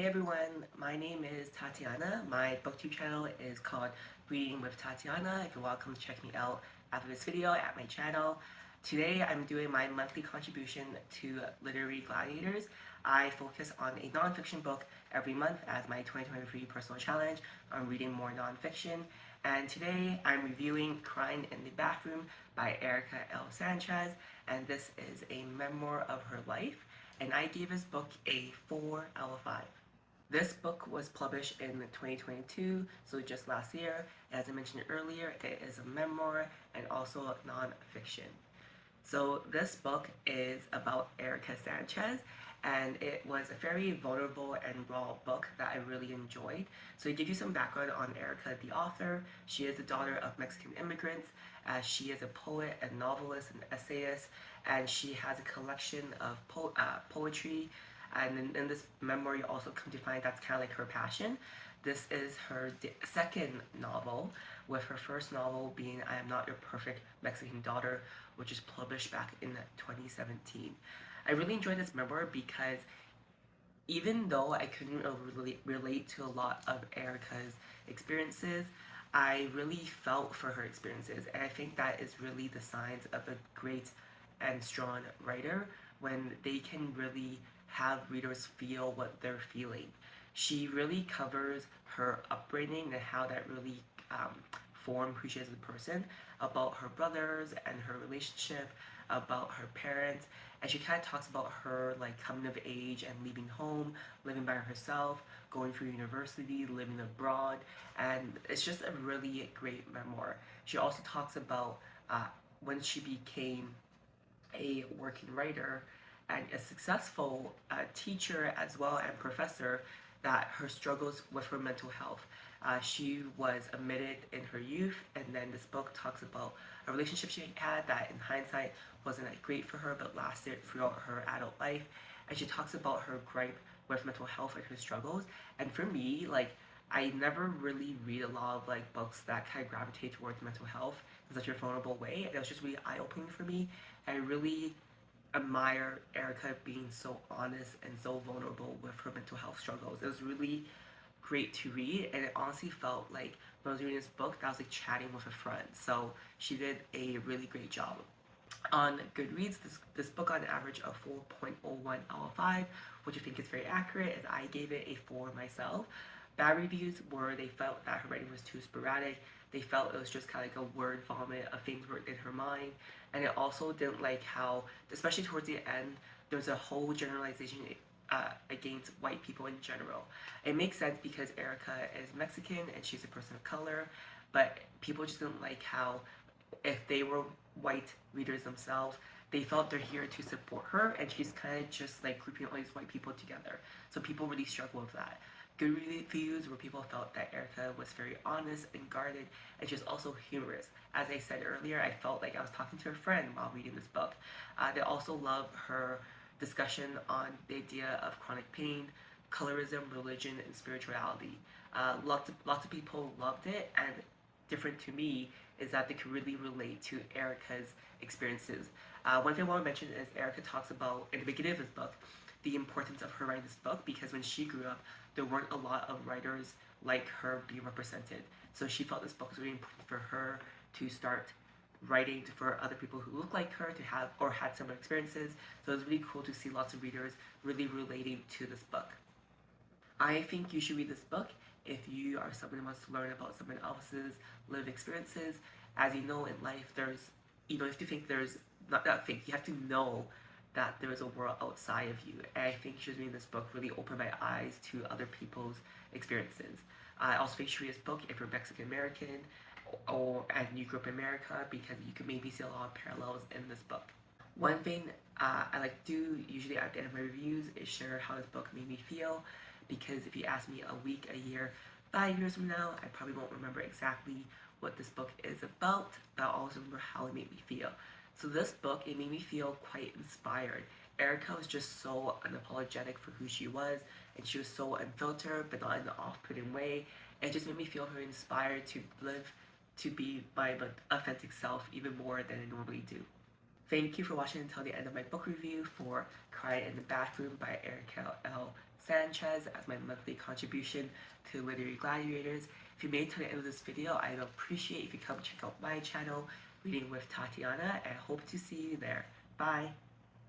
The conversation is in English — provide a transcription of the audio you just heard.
Hey everyone, my name is Tatiana. My booktube channel is called Reading with Tatiana. If you're welcome to check me out after this video at my channel. Today I'm doing my monthly contribution to Literary Gladiators. I focus on a nonfiction book every month as my 2023 personal challenge on reading more nonfiction. And today I'm reviewing Crying in the Bathroom by Erika L. Sanchez, and this is a memoir of her life. And I gave this book a 4 out of 5. This book was published in 2022, so just last year. As I mentioned earlier, it is a memoir and also non-fiction. So this book is about Erika Sanchez, and it was a very vulnerable and raw book that I really enjoyed. So to give you some background on Erika, the author, she is the daughter of Mexican immigrants. She is a poet, a novelist, and essayist, and she has a collection of poetry. And in this memoir, you also come to find that's kind of like her passion. This is her second novel, with her first novel being I Am Not Your Perfect Mexican Daughter, which is published back in 2017. I really enjoyed this memoir because even though I couldn't really relate to a lot of Erika's experiences, I really felt for her experiences, and I think that is really the signs of a great and strong writer when they can really have readers feel what they're feeling. She really covers her upbringing and how that really formed who she is as a person, about her brothers and her relationship, about her parents, and she kind of talks about her like coming of age and leaving home, living by herself, going through university, living abroad, and it's just a really great memoir. She also talks about when she became a working writer and a successful teacher as well and professor, that her struggles with her mental health. She was admitted in her youth, and then this book talks about a relationship she had that in hindsight wasn't that great for her but lasted throughout her adult life. And she talks about her gripe with mental health and her struggles. And for me, like, I never really read a lot of like books that kind of gravitate towards mental health in such a vulnerable way. And it was just really eye-opening for me. I really admire Erika being so honest and so vulnerable with her mental health struggles. It was really great to read, and it honestly felt like when I was reading this book that I was like chatting with a friend. So she did a really great job. On Goodreads, this book got an average of 4.01 out of 5, which I think is very accurate, as I gave it a 4 myself. Bad reviews were they felt that her writing was too sporadic. They felt it was just kind of like a word vomit of things were in her mind. And it also didn't like how, especially towards the end, there's a whole generalization against white people in general. It makes sense because Erika is Mexican and she's a person of color, but people just didn't like how if they were white readers themselves, they felt they're here to support her, and she's kind of just like grouping all these white people together. So people really struggle with that. Good reviews where people felt that Erika was very honest and guarded, and she's also humorous. As I said earlier, I felt like I was talking to a friend while reading this book. They also love her discussion on the idea of chronic pain, colorism, religion, and spirituality. Lots of people loved it, and different to me is that they could really relate to Erika's experiences. One thing I want to mention is Erika talks about, in the beginning of this book, the importance of her writing this book because when she grew up, there weren't a lot of writers like her being represented. So she felt this book was really important for her to start writing for other people who look like her to have or had similar experiences. So it was really cool to see lots of readers really relating to this book. I think you should read this book if you are someone who wants to learn about someone else's lived experiences. As you know in life, you have to think you have to know that there is a world outside of you. And I think just reading this book really opened my eyes to other people's experiences. I also think you should read this book if you're Mexican American and you grew up in America, because you can maybe see a lot of parallels in this book. One thing I like to do usually at the end of my reviews is share how this book made me feel, because if you ask me a week, a year, 5 years from now, I probably won't remember exactly what this book is about, but I'll always remember how it made me feel. So this book, it made me feel quite inspired. Erika was just so unapologetic for who she was, and she was so unfiltered, but not in an off-putting way. It just made me feel very inspired to live, to be my authentic self even more than I normally do. Thank you for watching until the end of my book review for Cry in the Bathroom by Erika L. Sanchez as my monthly contribution to Literary Gladiators. If you made it to the end of this video, I'd appreciate if you come check out my channel, Reading with Tatiana, and I hope to see you there. Bye!